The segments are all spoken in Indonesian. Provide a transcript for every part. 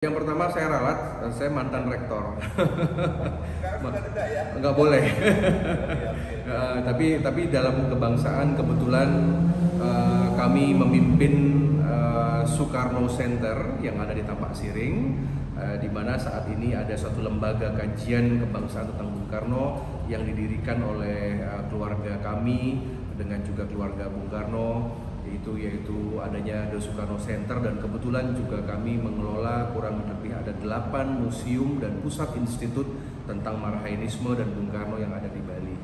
Yang pertama saya ralat, saya mantan rektor. Sekarang sudah tidak ya? Nggak boleh. Oke. Tapi dalam kebangsaan kebetulan kami memimpin Soekarno Center yang ada di Tampak Siring, di mana saat ini ada suatu lembaga kajian kebangsaan tentang Bung Karno yang didirikan oleh keluarga kami dengan juga keluarga Bung Karno, yaitu adanya The Soekarno Center, dan kebetulan juga kami mengelola kurang lebih ada 8 museum dan pusat institut tentang Marhainisme dan Bung Karno yang ada di Bali.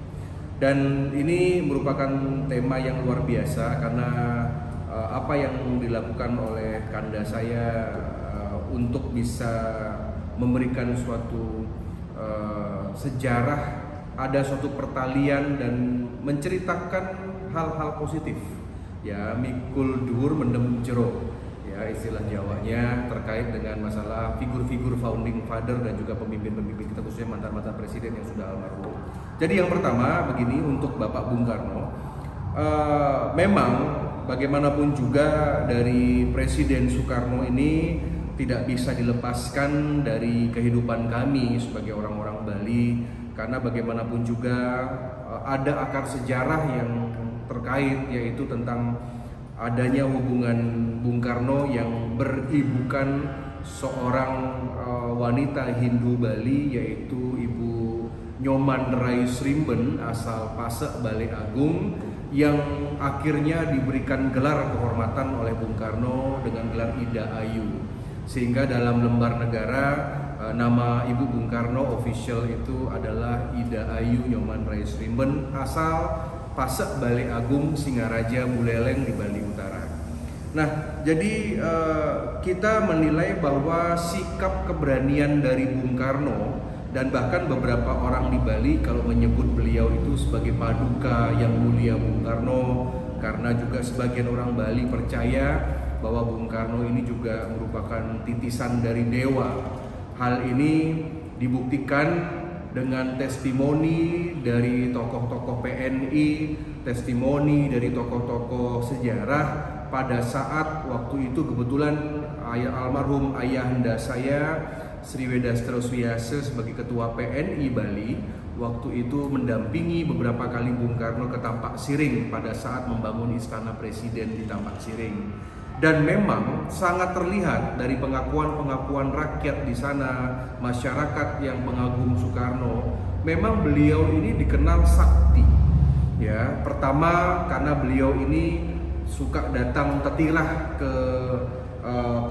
Dan ini merupakan tema yang luar biasa karena apa yang dilakukan oleh kanda saya untuk bisa memberikan suatu sejarah, ada suatu pertalian dan menceritakan hal-hal positif. Ya, mikul dhuwur mendem jero, ya istilah Jawanya, terkait dengan masalah figur-figur founding father dan juga pemimpin-pemimpin kita, khususnya mantan-mantan presiden yang sudah almarhum. Jadi yang pertama begini, untuk Bapak Bung Karno, memang bagaimanapun juga dari Presiden Soekarno ini tidak bisa dilepaskan dari kehidupan kami sebagai orang-orang Bali, karena bagaimanapun juga ada akar sejarah yang terkait, yaitu tentang adanya hubungan Bung Karno yang beribukan seorang wanita Hindu Bali, yaitu Ibu Nyoman Rai Srimben asal Pasek Bale Agung, yang akhirnya diberikan gelar kehormatan oleh Bung Karno dengan gelar Ida Ayu, sehingga dalam lembar negara nama Ibu Bung Karno official itu adalah Ida Ayu Nyoman Rai Srimben asal Pasek Bale Agung Singaraja Buleleng di Bali Utara. Nah, jadi kita menilai bahwa sikap keberanian dari Bung Karno, dan bahkan beberapa orang di Bali kalau menyebut beliau itu sebagai paduka yang mulia Bung Karno, karena juga sebagian orang Bali percaya bahwa Bung Karno ini juga merupakan titisan dari dewa. Hal ini dibuktikan dengan testimoni dari tokoh-tokoh PNI, testimoni dari tokoh-tokoh sejarah pada saat waktu itu kebetulan almarhum ayahanda saya Sri Wedastro Swiyase sebagai ketua PNI Bali waktu itu mendampingi beberapa kali Bung Karno ke Tampak Siring pada saat membangun istana presiden di Tampak Siring. Dan memang sangat terlihat dari pengakuan-pengakuan rakyat di sana, masyarakat yang mengagum Soekarno, memang beliau ini dikenal sakti. Ya, pertama karena beliau ini suka datang tetirah ke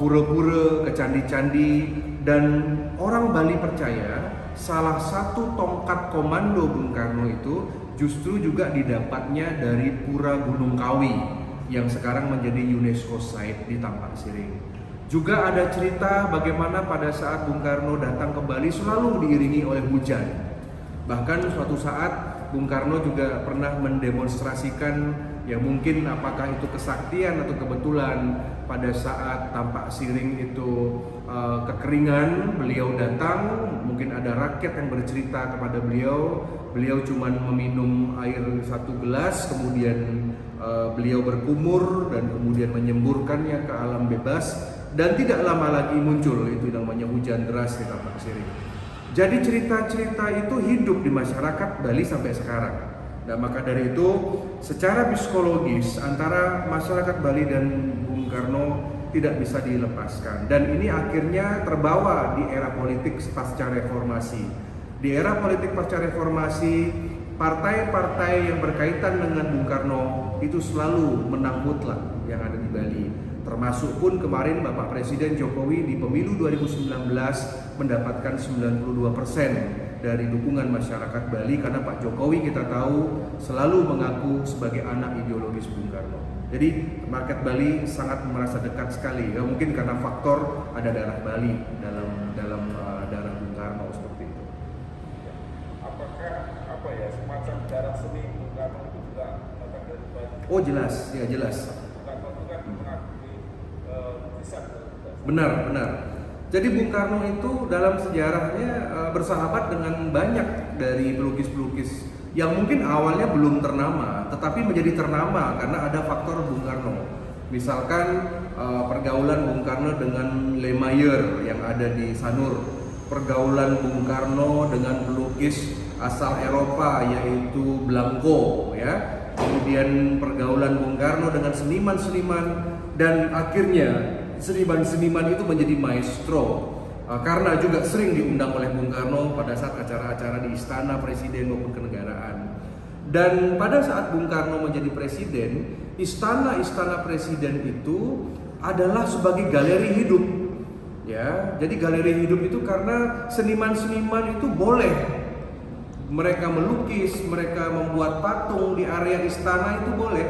pura-pura, ke candi-candi, dan orang Bali percaya salah satu tongkat komando Bung Karno itu justru juga didapatnya dari Pura Gunung Kawi yang sekarang menjadi UNESCO Site di Tampak Siring. Juga ada cerita bagaimana pada saat Bung Karno datang ke Bali selalu diiringi oleh hujan. Bahkan suatu saat Bung Karno juga pernah mendemonstrasikan, ya mungkin apakah itu kesaktian atau kebetulan, pada saat Tampak Siring itu kekeringan, beliau datang, mungkin ada rakyat yang bercerita kepada beliau, beliau cuma meminum air 1 gelas, kemudian beliau berkumur dan kemudian menyemburkannya ke alam bebas, dan tidak lama lagi muncul itu namanya hujan deras di Tampak Siring. Jadi cerita-cerita itu hidup di masyarakat Bali sampai sekarang. Nah, maka dari itu secara psikologis antara masyarakat Bali dan Bung Karno tidak bisa dilepaskan, dan ini akhirnya terbawa di era politik pasca reformasi. Di era politik pasca reformasi, partai-partai yang berkaitan dengan Bung Karno itu selalu menang mutlak yang ada di Bali. Termasuk pun kemarin Bapak Presiden Jokowi di pemilu 2019 mendapatkan 92% dari dukungan masyarakat Bali, karena Pak Jokowi kita tahu selalu mengaku sebagai anak ideologis Bung Karno. Jadi rakyat Bali sangat merasa dekat sekali, ya mungkin karena faktor ada darah Bali dalam darah Bung Karno seperti itu. Apakah semacam darah seni Bung Karno itu juga datang dari Bali? Oh jelas, ya jelas. Bung Karno itu kan mengakui lukisan. Benar. Jadi Bung Karno itu dalam sejarahnya bersahabat dengan banyak dari pelukis-pelukis yang mungkin awalnya belum ternama, tetapi menjadi ternama karena ada faktor Bung Karno. Misalkan pergaulan Bung Karno dengan Lemayer yang ada di Sanur, pergaulan Bung Karno dengan pelukis asal Eropa yaitu Blanco ya, kemudian pergaulan Bung Karno dengan seniman-seniman, dan akhirnya seniman-seniman itu menjadi maestro karena juga sering diundang oleh Bung Karno pada saat acara-acara di istana presiden maupun kenegaraan. Dan pada saat Bung Karno menjadi presiden, istana presiden itu adalah sebagai galeri hidup. Ya, jadi galeri hidup itu karena seniman-seniman itu boleh mereka melukis, mereka membuat patung di area istana itu boleh.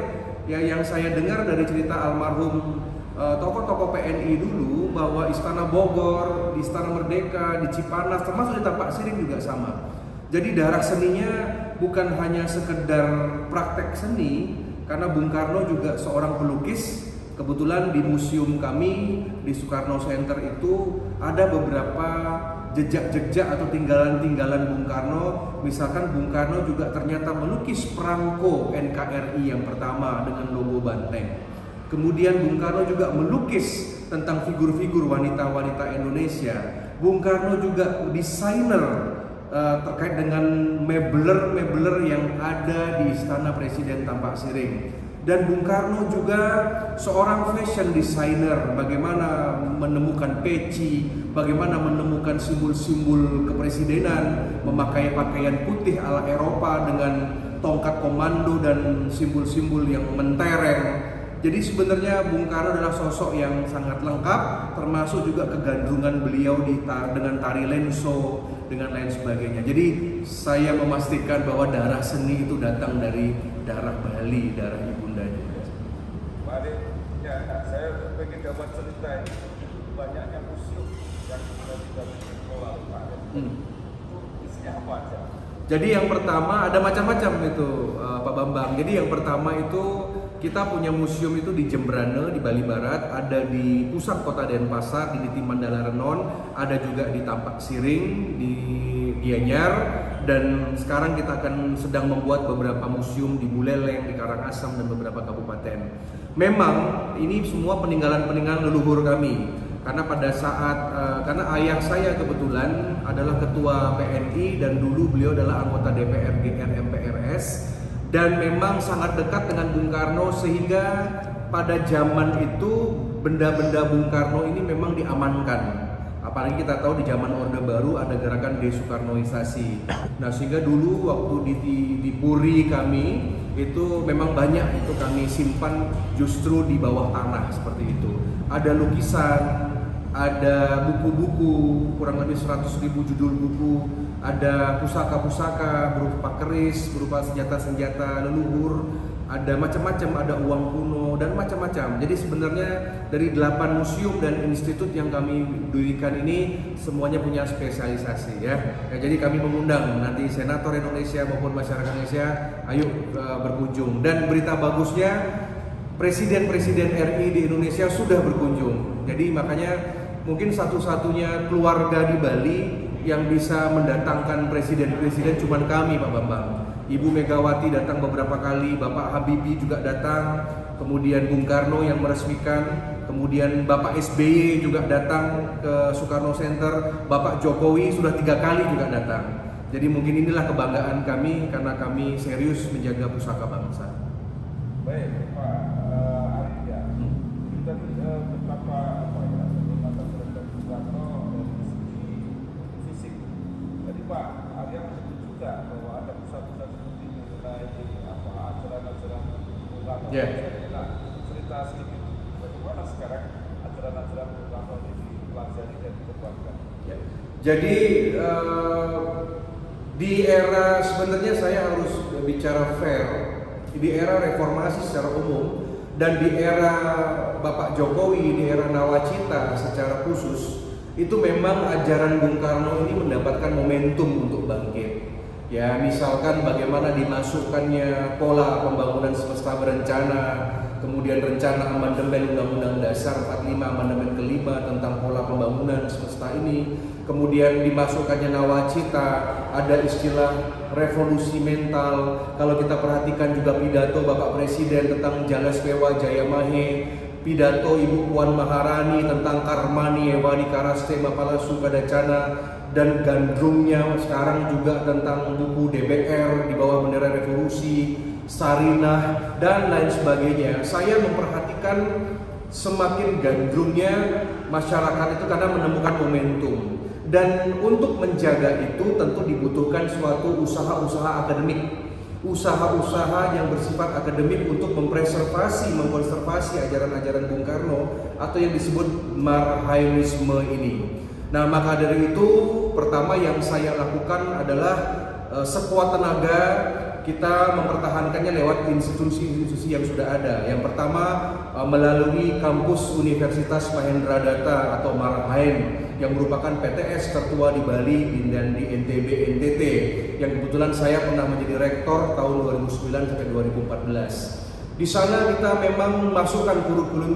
Ya, yang saya dengar dari cerita almarhum tokoh-tokoh PNI dulu bahwa Istana Bogor, di Istana Merdeka, di Cipanas, termasuk di Tampak Siring juga sama. Jadi darah seninya bukan hanya sekedar praktek seni, karena Bung Karno juga seorang pelukis. Kebetulan di museum kami di Soekarno Center itu ada beberapa jejak-jejak atau tinggalan-tinggalan Bung Karno. Misalkan Bung Karno juga ternyata melukis perangko NKRI yang pertama dengan logo banteng. Kemudian Bung Karno juga melukis tentang figur-figur wanita-wanita Indonesia. Bung Karno juga desainer terkait dengan mebler yang ada di Istana Presiden Tampak Siring. Dan Bung Karno juga seorang fashion designer, bagaimana menemukan peci, bagaimana menemukan simbol-simbol kepresidenan, memakai pakaian putih ala Eropa dengan tongkat komando dan simbol-simbol yang mentereng. Jadi sebenarnya Bung Karno adalah sosok yang sangat lengkap, termasuk juga kegandrungan beliau dengan tari lenso, dengan lain sebagainya. Jadi saya memastikan bahwa darah seni itu datang dari darah Bali, darah ibundanya. Bali, ya, saya pengen dapat cerita ini. Banyaknya museum yang sudah dikelola Pak. Itu isinya apa aja? Jadi yang pertama ada macam-macam itu Pak Bambang. Jadi yang pertama itu kita punya museum itu di Jembrane di Bali Barat, ada di pusat kota Denpasar di Niti Mandala Renon, ada juga di Tampak Siring di Gianyar, dan sekarang kita akan sedang membuat beberapa museum di Buleleng, di Karangasem dan beberapa kabupaten. Memang ini semua peninggalan-peninggalan leluhur kami. Karena pada saat karena ayah saya kebetulan adalah ketua PNI dan dulu beliau adalah anggota DPR GR MPRS. Dan memang sangat dekat dengan Bung Karno, sehingga pada zaman itu benda-benda Bung Karno ini memang diamankan. Apalagi kita tahu di zaman Orde Baru ada gerakan desoekarnoisasi. Nah, sehingga dulu waktu di Puri kami itu memang banyak itu kami simpan justru di bawah tanah seperti itu. Ada lukisan, ada buku-buku, kurang lebih 100.000 judul buku, ada pusaka-pusaka berupa keris, berupa senjata-senjata leluhur, ada macam-macam, ada uang kuno dan macam-macam. Jadi sebenarnya dari 8 museum dan institut yang kami dirikan ini semuanya punya spesialisasi ya. Jadi kami mengundang nanti senator Indonesia maupun masyarakat Indonesia, ayo berkunjung. Dan berita bagusnya presiden-presiden RI di Indonesia sudah berkunjung. Jadi makanya mungkin satu-satunya keluarga di Bali yang bisa mendatangkan presiden-presiden cuman kami, Pak Bambang. Ibu Megawati datang beberapa kali, Bapak Habibie juga datang, kemudian Bung Karno yang meresmikan, kemudian Bapak SBY juga datang ke Soekarno Center, Bapak Jokowi sudah 3 kali juga datang. Jadi mungkin inilah kebanggaan kami karena kami serius menjaga pusaka bangsa. Baik, Pak Arya, kita betapa penghormatan terhadap Bung Karno dari segi fisik. Jadi Pak Arya menyebut juga bahwa ada pusat-pusat studi mengenai ajaran-ajaran Bung Karno. Nah, cerita sedikit bagaimana sekarang ajaran-ajaran Bung Karno ini dipelajari dan dikembangkan. Ya. Jadi di era, sebenarnya saya harus bicara fair, di era reformasi secara umum dan di era Bapak Jokowi, di era Nawacita secara khusus, itu memang ajaran Bung Karno ini mendapatkan momentum untuk bangkit. Ya, misalkan bagaimana dimasukkannya pola pembangunan semesta berencana, kemudian rencana amandemen Undang-Undang Dasar 45 amandemen kelima tentang pola pembangunan semesta ini, kemudian dimasukkannya Nawacita, ada istilah revolusi mental. Kalau kita perhatikan juga pidato Bapak Presiden tentang Jalaswewa Jayamahe, pidato Ibu Puan Maharani tentang Karmani Ewani Karaste Mapala Sukadacana, dan gandrungnya sekarang juga tentang buku DBR di bawah bendera revolusi, Sarinah, dan lain sebagainya. Saya memperhatikan semakin gandrungnya masyarakat itu karena menemukan momentum. Dan untuk menjaga itu tentu dibutuhkan suatu usaha-usaha akademik, usaha-usaha yang bersifat akademik untuk mengkonservasi ajaran-ajaran Bung Karno atau yang disebut Marhainisme ini. Nah, maka dari itu pertama yang saya lakukan adalah sekuat tenaga kita mempertahankannya lewat institusi-institusi yang sudah ada. Yang pertama melalui kampus Universitas Mahendradatta atau Marhain yang merupakan PTS tertua di Bali dan di NTB NTT, yang kebetulan saya pernah menjadi rektor tahun 2009 sampai 2014. Di sana kita memang memasukkan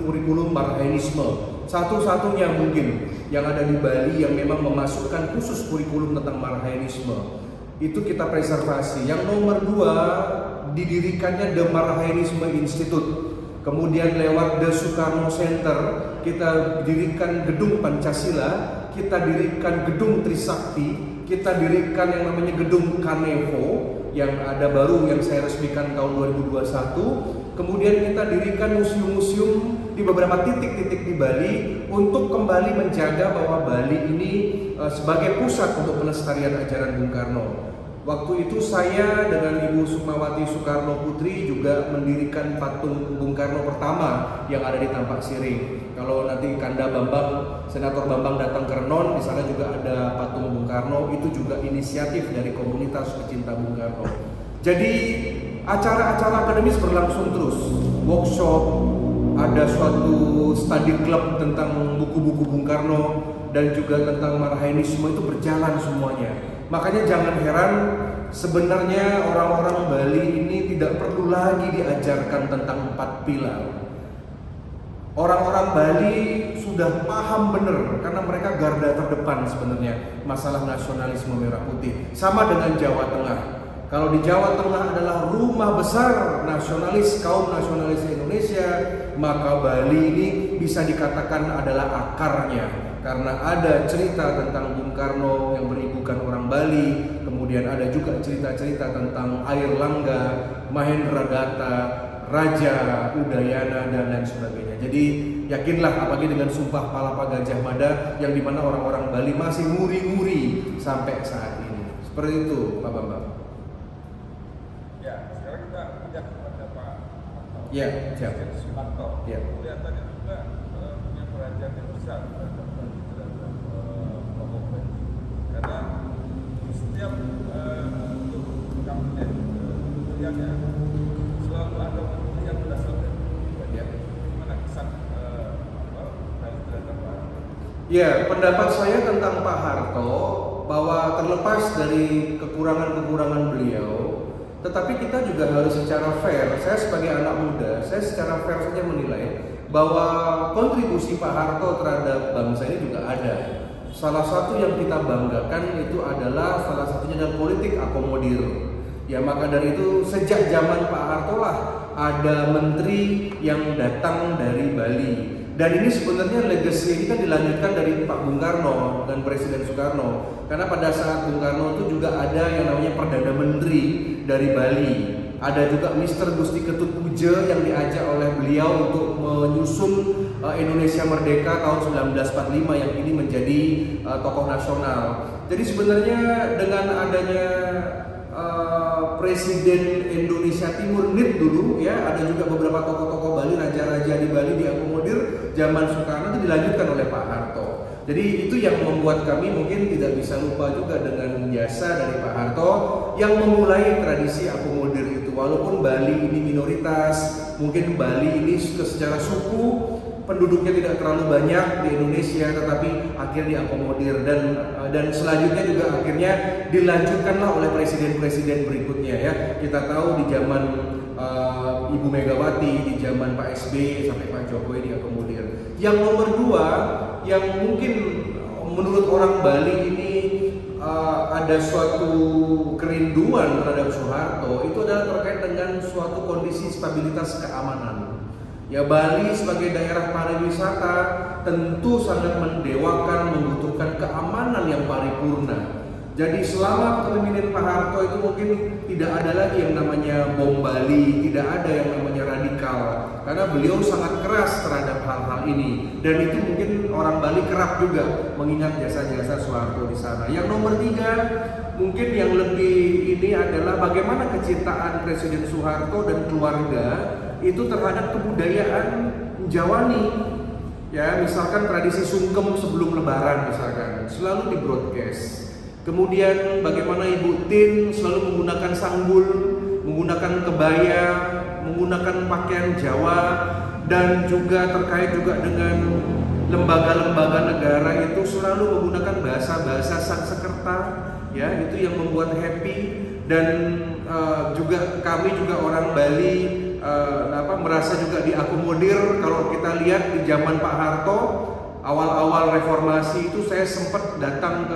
kurikulum Marhainisme, satu-satunya mungkin yang ada di Bali yang memang memasukkan khusus kurikulum tentang Marhainisme. Itu kita preservasi. Yang nomor 2, didirikannya The Marhainisme Institute. Kemudian lewat The Sukarno Center kita dirikan gedung Pancasila, kita dirikan gedung Trisakti, kita dirikan yang namanya gedung Kanevo yang ada baru yang saya resmikan tahun 2021. Kemudian kita dirikan museum-museum di beberapa titik-titik di Bali untuk kembali menjaga bahwa Bali ini sebagai pusat untuk pelestarian ajaran Bung Karno. Waktu itu saya dengan Ibu Sukmawati Soekarno Putri juga mendirikan patung Bung Karno pertama yang ada di Tampak Siring. Kalau nanti Kanda Bambang, Senator Bambang datang ke Renon, di sana juga ada patung Bung Karno. Itu juga inisiatif dari komunitas pecinta Bung Karno. Jadi acara-acara akademis berlangsung terus, workshop, ada suatu study club tentang buku-buku Bung Karno dan juga tentang Marhainisme, itu berjalan semuanya. Makanya jangan heran sebenarnya orang-orang Bali ini tidak perlu lagi diajarkan tentang 4 pilar. Orang-orang Bali sudah paham benar karena mereka garda terdepan sebenarnya masalah nasionalisme merah putih. Sama dengan Jawa Tengah. Kalau di Jawa Tengah adalah rumah besar nasionalis, kaum nasionalis Indonesia, maka Bali ini bisa dikatakan adalah akarnya. Karena ada cerita tentang Bung Karno yang beribukan orang Bali, kemudian ada juga cerita-cerita tentang Airlangga, Mahendradatta, Raja Udayana, dan lain sebagainya. Jadi yakinlah, apalagi dengan Sumpah Palapa Gajah Mada yang dimana orang-orang Bali masih nguri-nguri sampai saat ini. Seperti itu, Pak Bambang. Ya, sekarang kita pindah kepada Pak Harto. Ya, siap. Harto. Ya. Kelihatannya juga punya perhatian yang besar terhadap Romo Bali. Karena di setiap kabinet kementeriannya selalu ada menteri yang berasal dari Bali. Ya. Gimana kesan Bali terhadap Pak Harto? Ya, pendapat saya tentang Pak Harto bahwa terlepas dari kekurangan-kekurangan beliau, tetapi kita juga harus secara fair. Saya sebagai anak muda, saya secara fair saja menilai bahwa kontribusi Pak Harto terhadap bangsa ini juga ada. Salah satu yang kita banggakan itu adalah salah satunya adalah politik akomodir. Ya, maka dari itu sejak zaman Pak Harto lah ada menteri yang datang dari Bali. Dan ini sebenarnya legacy ini kan dilanjutkan dari Pak Bung Karno dan Presiden Soekarno. Karena pada saat Bung Karno itu juga ada yang namanya Perdana Menteri dari Bali. Ada juga Mr. Gusti Ketut Puja yang diajak oleh beliau untuk menyusun Indonesia Merdeka tahun 1945 yang ini menjadi tokoh nasional. Jadi sebenarnya dengan adanya Presiden Indonesia Timur NIT dulu ya, ada juga beberapa tokoh-tokoh Bali, raja-raja di Bali diakomodir zaman Soekarno itu dilanjutkan oleh Pak Harto. Jadi itu yang membuat kami mungkin tidak bisa lupa juga dengan jasa dari Pak Harto yang memulai tradisi akomodir itu. Walaupun Bali ini minoritas, mungkin Bali ini secara suku penduduknya tidak terlalu banyak di Indonesia, tetapi akhirnya diakomodir dan selanjutnya juga akhirnya dilanjutkanlah oleh presiden-presiden berikutnya ya. Kita tahu di zaman Ibu Megawati, di zaman Pak SBY sampai Pak Jokowi diakomodir. Yang nomor 2 yang mungkin menurut orang Bali ini ada suatu kerinduan terhadap Soeharto, itu adalah terkait dengan suatu kondisi stabilitas keamanan. Ya, Bali sebagai daerah pariwisata tentu sangat mendewakan, membutuhkan keamanan yang paripurna. Jadi selama kepemimpinan Pak Harto itu mungkin tidak ada lagi yang namanya bom Bali, tidak ada yang namanya radikal, karena beliau sangat keras terhadap hal-hal ini. Dan itu mungkin orang Bali kerap juga mengingat jasa-jasa Soeharto di sana. Yang nomor 3, mungkin yang lebih ini adalah bagaimana kecintaan Presiden Soeharto dan keluarga itu terhadap kebudayaan Jawani. Ya, misalkan tradisi sungkem sebelum Lebaran misalkan selalu di broadcast. Kemudian bagaimana Ibu Tin selalu menggunakan sanggul, menggunakan kebaya, menggunakan pakaian Jawa, dan juga terkait juga dengan lembaga-lembaga negara itu selalu menggunakan bahasa-bahasa Sanskerta, ya, itu yang membuat happy. Dan juga kami juga orang Bali merasa juga diakomodir. Kalau kita lihat di zaman Pak Harto, awal-awal reformasi itu saya sempat datang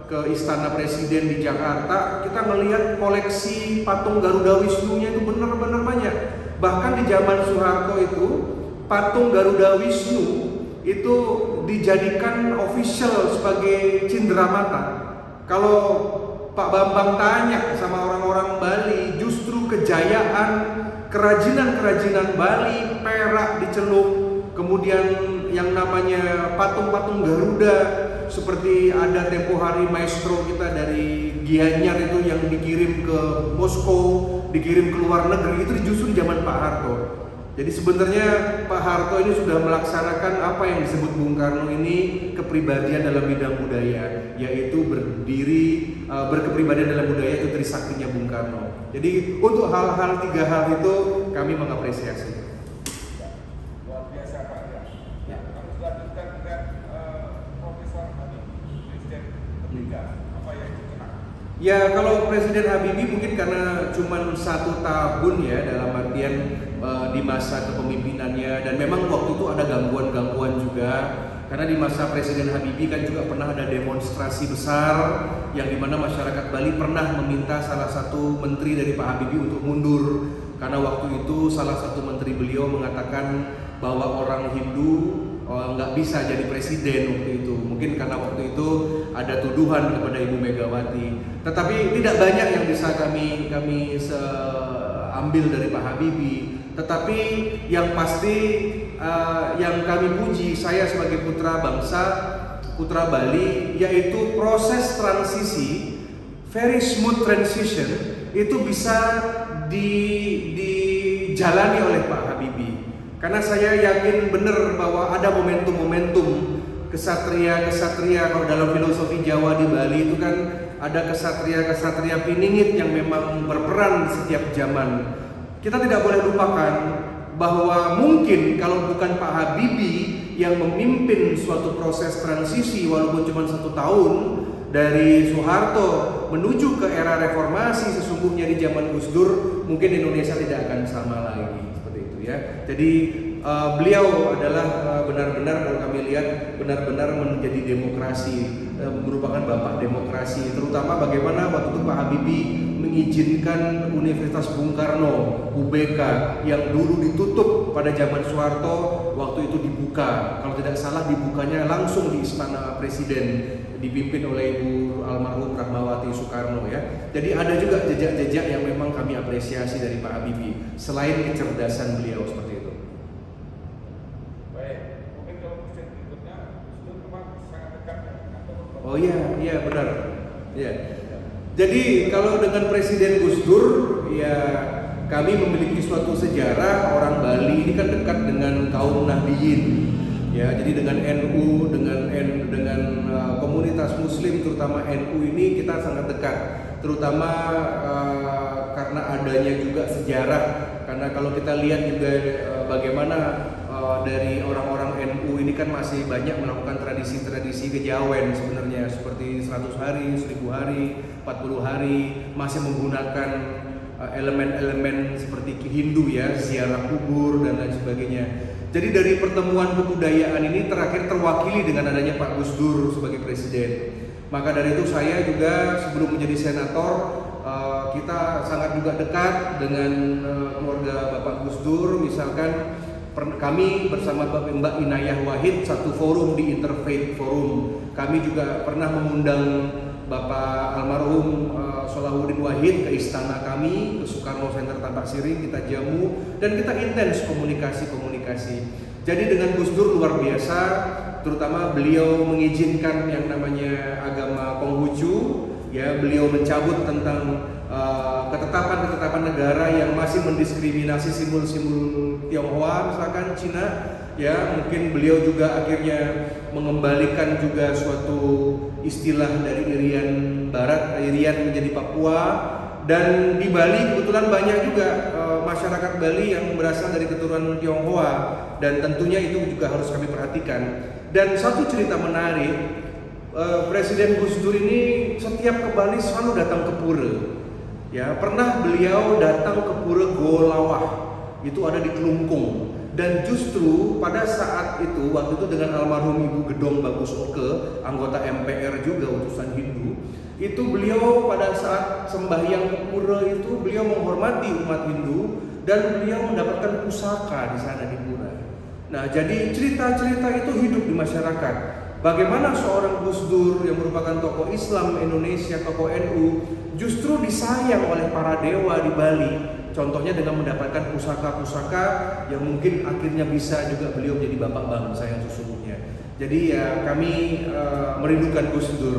ke Istana Presiden di Jakarta. Kita melihat koleksi patung Garuda Wisnu-nya itu benar-benar banyak. Bahkan di zaman Soeharto itu patung Garuda Wisnu itu dijadikan official sebagai cindramata. Kalau Pak Bambang tanya sama orang-orang Bali, justru kejayaan kerajinan-kerajinan Bali, perak dicelup, kemudian yang namanya patung-patung Garuda, seperti ada tempo hari maestro kita dari Gianyar itu yang dikirim ke Moskow, dikirim ke luar negeri, itu justru di zaman Pak Harto. Jadi sebenarnya Pak Harto ini sudah melaksanakan apa yang disebut Bung Karno ini kepribadian dalam bidang budaya, yaitu berkepribadian dalam budaya itu trisaktinya Bung Karno. Jadi untuk hal-hal 3 hal itu kami mengapresiasi. Luar biasa Pak ya. Harus lanjutkan dengan Profesor Habibie, Presiden ketiga. Apa yang dikenal? Ya, kalau Presiden Habibie mungkin karena cuma 1 tahun ya, dalam artian di masa kepemimpinannya, dan memang waktu itu ada gangguan-gangguan juga. Karena di masa Presiden Habibie kan juga pernah ada demonstrasi besar yang dimana masyarakat Bali pernah meminta salah satu menteri dari Pak Habibie untuk mundur. Karena waktu itu salah satu menteri beliau mengatakan bahwa orang Hindu nggak bisa jadi presiden waktu itu. Mungkin karena waktu itu ada tuduhan kepada Ibu Megawati. Tetapi tidak banyak yang bisa kami ambil dari Pak Habibie. Tetapi yang pasti yang kami puji, saya sebagai putra bangsa, putra Bali, yaitu proses transisi, very smooth transition itu bisa dijalani oleh Pak Habibie. Karena saya yakin benar bahwa ada momentum-momentum kesatria-kesatria. Kalau dalam filosofi Jawa di Bali itu kan ada kesatria-kesatria piningit yang memang berperan di setiap zaman. Kita tidak boleh lupakan bahwa mungkin kalau bukan Pak Habibie yang memimpin suatu proses transisi walaupun cuma 1 tahun dari Soeharto menuju ke era reformasi sesungguhnya di zaman Gus Dur, mungkin Indonesia tidak akan sama lagi seperti itu ya. Jadi beliau adalah benar-benar, kalau kami lihat, benar-benar menjadi demokrasi, merupakan bapak demokrasi. Terutama bagaimana waktu itu Pak Habibie mengizinkan Universitas Bung Karno, UBK, yang dulu ditutup pada zaman Soeharto, waktu itu dibuka. Kalau tidak salah dibukanya langsung di Istana Presiden, dipimpin oleh Ibu almarhum Rahmawati Soekarno ya. Jadi ada juga jejak-jejak yang memang kami apresiasi dari Pak Habibie, selain kecerdasan beliau seperti itu. Baik, mungkin kalau presiden berikutnya itu memang sangat dekat ya. Oh iya benar. Iya. Jadi kalau dengan Presiden Gus Dur, ya kami memiliki suatu sejarah. Orang Bali ini kan dekat dengan kaum Nahdiyin, ya. Jadi dengan NU, dengan komunitas Muslim, terutama NU ini kita sangat dekat. Terutama karena adanya juga sejarah. Karena kalau kita lihat juga bagaimana dari orang-orang NU ini kan masih banyak melakukan tradisi-tradisi kejawen sebenarnya, seperti 100 hari, 1000 hari, 40 hari, masih menggunakan elemen-elemen seperti Hindu ya, ziarah kubur dan lain sebagainya. Jadi dari pertemuan kebudayaan ini terakhir terwakili dengan adanya Pak Gus Dur sebagai presiden. Maka dari itu saya juga sebelum menjadi senator, kita sangat juga dekat dengan keluarga Bapak Gus Dur. Misalkan kami bersama Mbak Inayah Wahid satu forum di Interfaith Forum. Kami juga pernah mengundang Bapak almarhum Solahuddin Wahid ke istana kami, ke Soekarno Center Tambak Siring, kita jamu dan kita intens komunikasi. Jadi dengan Gus Dur luar biasa, terutama beliau mengizinkan yang namanya agama Konghucu, ya, beliau mencabut tentang ketetapan negara yang masih mendiskriminasi simbol-simbol Tionghoa, misalkan Cina, ya, mungkin beliau juga akhirnya mengembalikan juga suatu istilah dari Irian Barat, Irian menjadi Papua. Dan di Bali kebetulan banyak juga masyarakat Bali yang berasal dari keturunan Tionghoa, dan tentunya itu juga harus kami perhatikan. Dan satu cerita menarik, Presiden Gus Dur ini setiap ke Bali selalu datang ke pura. Ya, pernah beliau datang ke pura Golawah, itu ada di Kelungkung. Dan justru pada saat itu, waktu itu dengan almarhum Ibu Gedong Bagus Oke, anggota MPR juga utusan Hindu, itu beliau pada saat sembahyang ke pura itu beliau menghormati umat Hindu dan beliau mendapatkan pusaka di sana di pura. Nah, jadi cerita-cerita itu hidup di masyarakat. Bagaimana seorang Gus Dur yang merupakan tokoh Islam Indonesia, tokoh NU, justru disayang oleh para dewa di Bali. Contohnya dengan mendapatkan pusaka-pusaka yang mungkin akhirnya bisa juga beliau menjadi bapak bangsa yang sesungguhnya. Jadi ya kami merindukan Gus Dur,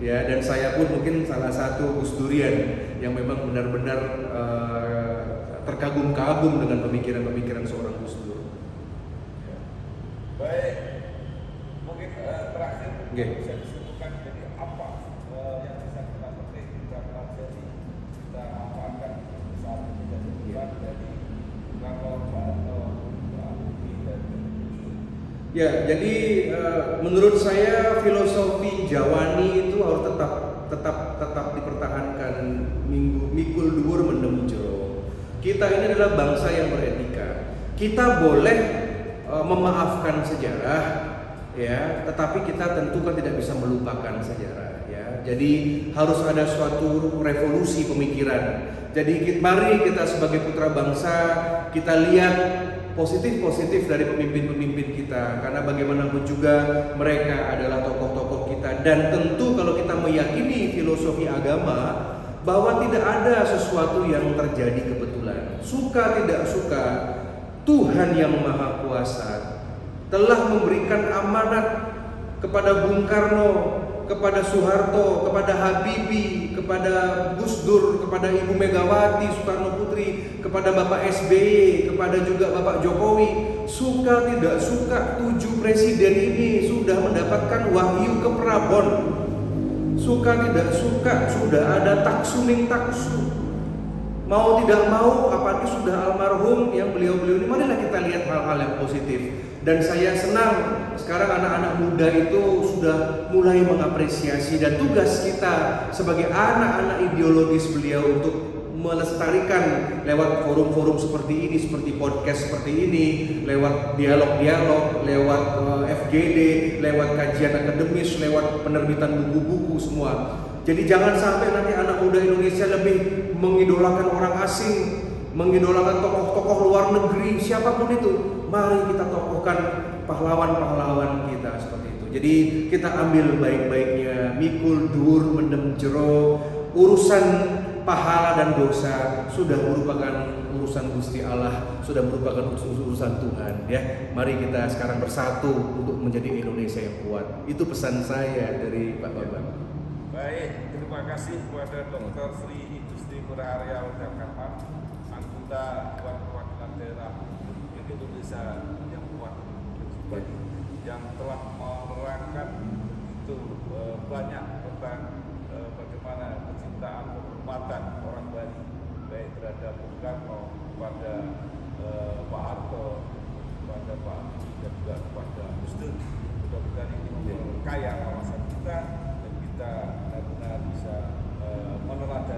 ya, dan saya pun mungkin salah satu Gus Durian yang memang benar-benar terkagum-kagum dengan pemikiran-pemikiran seorang Gus Dur. Baik, mungkin terakhir Okay. bisa disebutkan jadi apa yang bisa kita petik, kita pelajari, kita amalkan saat ini dan kedepan dari kantor Pak Anto, Pak Budi dan Ya, jadi menurut saya filosofi Jawani itu harus tetap dipertahankan. Mikul dhuwur mendem jero. Kita ini adalah bangsa yang beretika. Kita boleh memaafkan sejarah, ya, tetapi kita tentu kan tidak bisa melupakan sejarah, ya. Jadi harus ada suatu revolusi pemikiran. Jadi mari kita sebagai putra bangsa kita lihat positif dari pemimpin-pemimpin kita, karena bagaimanapun juga mereka adalah tokoh-tokoh kita. Dan tentu kalau kita meyakini filosofi agama bahwa tidak ada sesuatu yang terjadi kebetulan, suka tidak suka, Tuhan yang Maha Kuasa telah memberikan amanat kepada Bung Karno, kepada Soeharto, kepada Habibie, kepada Gus Dur, kepada Ibu Megawati Soekarno Putri, kepada Bapak SBY, kepada juga Bapak Jokowi. Suka tidak suka, 7 presiden ini sudah mendapatkan wahyu ke Prabon. Suka tidak suka, sudah ada taksuning taksu. Mau tidak mau, apalagi sudah almarhum yang beliau-beliau ini, marilah kita lihat hal-hal yang positif. Dan saya senang sekarang anak-anak muda itu sudah mulai mengapresiasi, dan tugas kita sebagai anak-anak ideologis beliau untuk melestarikan lewat forum-forum seperti ini, seperti podcast seperti ini, lewat dialog-dialog, lewat FGD, lewat kajian akademis, lewat penerbitan buku-buku semua. Jadi jangan sampai nanti anak muda Indonesia lebih mengidolakan orang asing, mengidolakan tokoh-tokoh luar negeri, siapapun itu. Mari kita tokohkan pahlawan-pahlawan kita seperti itu. Jadi kita ambil baik-baiknya, mikul dhuwur mendem jero. Urusan pahala dan dosa sudah merupakan urusan Gusti Allah, sudah merupakan urusan Tuhan, ya. Mari kita sekarang bersatu untuk menjadi Indonesia yang kuat. Itu pesan saya dari Pak Bambang. Baik, terima kasih kepada Dr. Sri Industri Murah Area Jakarta, anggota Dewan Perwakilan Daerah Indonesia yang kuat, yang telah menerangkan itu banyak tentang bagaimana kecintaan, penghormatan orang Bali, baik terhadap Bung Karno, kepada Pak Harto, kepada Pak Budi, dan juga kepada Gus Dur. Mudah-mudahan ini memperkaya kawasan kita, dan kita benar-benar bisa meneladani